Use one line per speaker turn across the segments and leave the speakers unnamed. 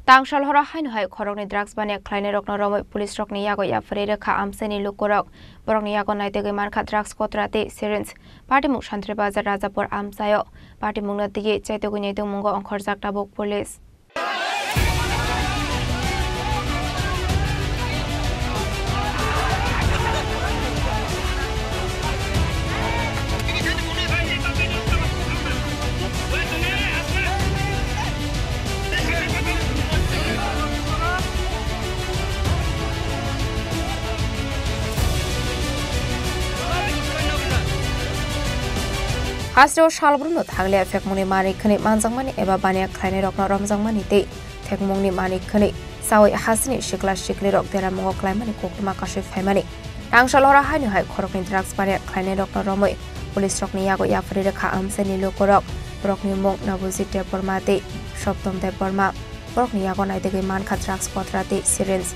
Tangshal hora hain hai khorok ni drugs bania khlaine rokno romoi police rok ni yago ya free rekha amseni lukorok borok ni yago naite ge markha drugs kotrate syringe party muk Shantri Bazar Rajapur amsayo party muk na dige chaite gu neite mungo onkhor jakta bok police Hasro shalbrunno thagle fekmuni mani khani manjangmani eba bania khlaine rokno romjangmani te thekmungni mani khani sawi hasni shikla shikli rok tera mongo klaimani kokma kashi phaimani tangsalora hainu hai khorokni drugs bania khlaine rokno romoi police rokni yago yafri rekha amseni lokorok borokni mong nabuji te pormate soptom te porma borokni yago naitege mankha drugs kotrate syringe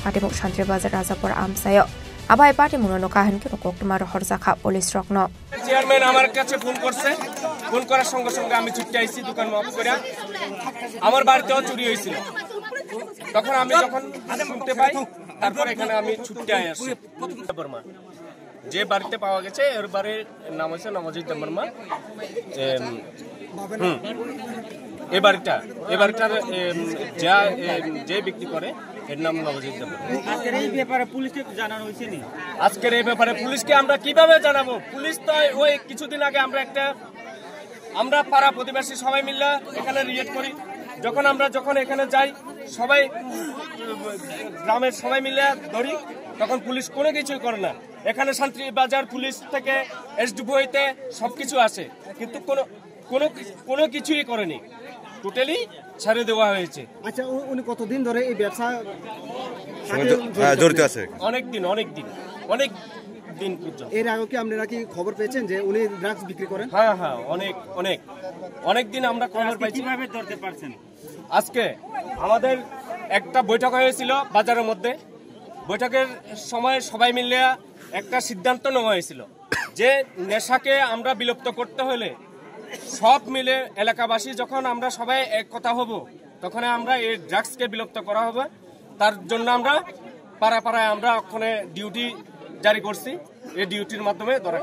patimuk Shantri Bazar Rajapur amsayo আবাই party মুনো কাহিন কি কোকটমার হরজাখা police রকন
chairman আমার কাছে phone করছে phone করার সঙ্গে সঙ্গে আমি ছুটে আইছি দোকান অফ করে আমার বাড়িতেও চুরি হয়েছিল তখন আমি যখন শুনতে পাই তারপর এখানে আমি ছুটে আসছি বর্মা যে বাড়িতে পাওয়া গেছে এর বাড়ির নাম হচ্ছে নবজিৎ বর্মা এই বাড়িটার যে বিক্রি করে এর নাম নবজিৎ বর্মা
আজকের এই ব্যাপারে পুলিশকে জানানো হয়েছে নি
আজকের এই ব্যাপারে পুলিশকে আমরা কিভাবে জানাবো পুলিশ তো ওই কিছুদিন আগে আমরা পাড়া প্রতিবেশী সবাই মিলে এখানে রিয়েক্ট করি যখন এখানে যাই সবাই গ্রামের সবাই মিলে ধরি তখন পুলিশ কোনো কিছুই করে না এখানে শান্তি বাজার পুলিশ থেকে এসডিপি হইতে সবকিছু আসে কিন্তু কোনো কিছুই করেনি টোটালি ছেড়ে দেওয়া হয়েছে
আচ্ছা উনি কতদিন ধরে এই ব্যবসা
জড়িত আছে অনেক দিন পর্যন্ত
এর আগে কি আপনারা কি খবর পেয়েছেন যে উনি ড্রাগস বিক্রি করেন
হ্যাঁ অনেক দিন আমরা খবর পাইছি
কিভাবে ধরতে পারছেন
আজকে আমাদের একটা বৈঠক হয়েছিল বাজারের মধ্যে বৈঠকের সময় সবাই মিলে একটা সিদ্ধান্ত নেওয়া হয়েছিল যে নেশাকে আমরা বিলুপ্ত করতে হলে সব মিলে এলাকাবাসী যখন আমরা সবাই এক কথা হব তখন আমরা এই ড্রাগসকে বিলুপ্ত করা হবে তার জন্য আমরা পাড়ায় আমরা ওখানে ডিউটি জারি করছি এই ডিউটির মাধ্যমে ধরা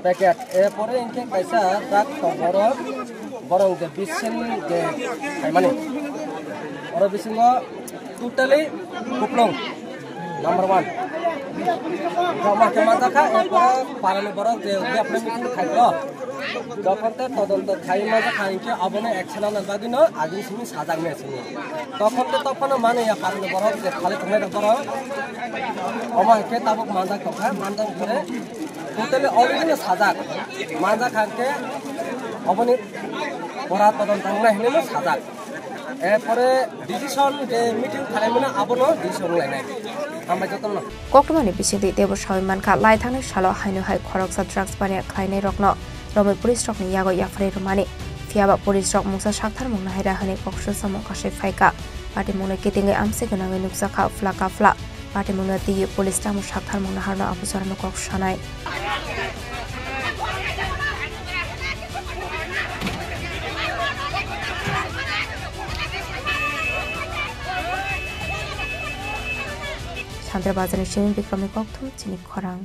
প্যাকেট এরপরে ইনকে পয়সা ট্রাক বড় বিশিং যে মানে বড় বিশিং টোটালি কুপলং নাম্বার 1 মাকে মাথা এরপর পারানি বড় যে আপনি মিটিং খাইল যখন তদন্ত খাই মাঝে খাইকে আবনে একশন নাবাদিন আগে সিমি সাজাগ নেছে তখন মানে পারানি বড় যে খালি তুমি বড় আমাকে তাবক মান্দা করে টোটালি অলরেডি সাজাগ মান্দা খাকে অবনি বড় তদন্ত না হলে সাজাগ এরপরে ডিসিশন যে মিটিং খাইমিনা আবনো ডিসিশন লাইনাই
Koktomani bisingdi debo shawiman kha lai thangni shalo hainu hai khoroksa drugs bania khlaine rokno romoi police rokni yago yafrei romani fiaba police rok mungsa shakthar mungna haira hani koksho samo kashe phaika party mungna kitingai amse gunangai nuksa kha fla party mungna ti police tamu shakthar mungna harna abujarno kokshanai Shantri Bazar ni Shimin Bikrami Koktum Chini Khorang